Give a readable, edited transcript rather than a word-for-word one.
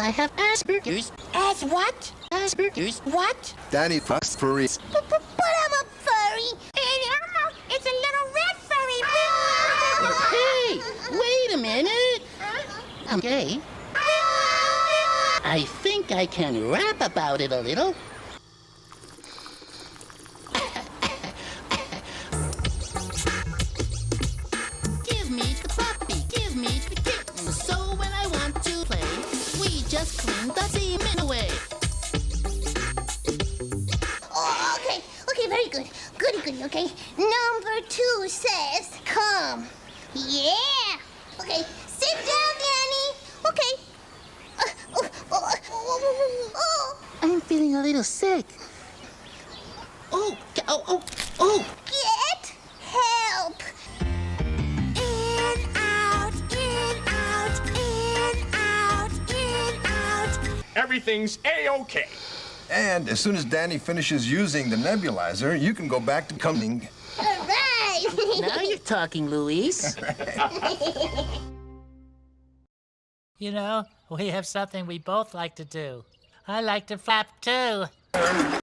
I have Asperger's. As what? Asperger's. What? Danny fucks furries. But I'm a furry. It's a little red furry. Hey, wait a minute. I'm gay. I think I can rap about it a little. Give me the puppy, give me the kitten. So when I want to play, we just clean the semen away. Oh, okay, very good. Goody, okay. Number 2 says, come. Yeah. Okay, sit down, Danny. Okay. I'm feeling a little sick. Oh. Get help. In, out, in, out, in, out, in, out. Everything's A-OK. And as soon as Danny finishes using the nebulizer, you can go back to coming. All right. Now you're talking, Luis. You know, we have something we both like to do. I like to flap too.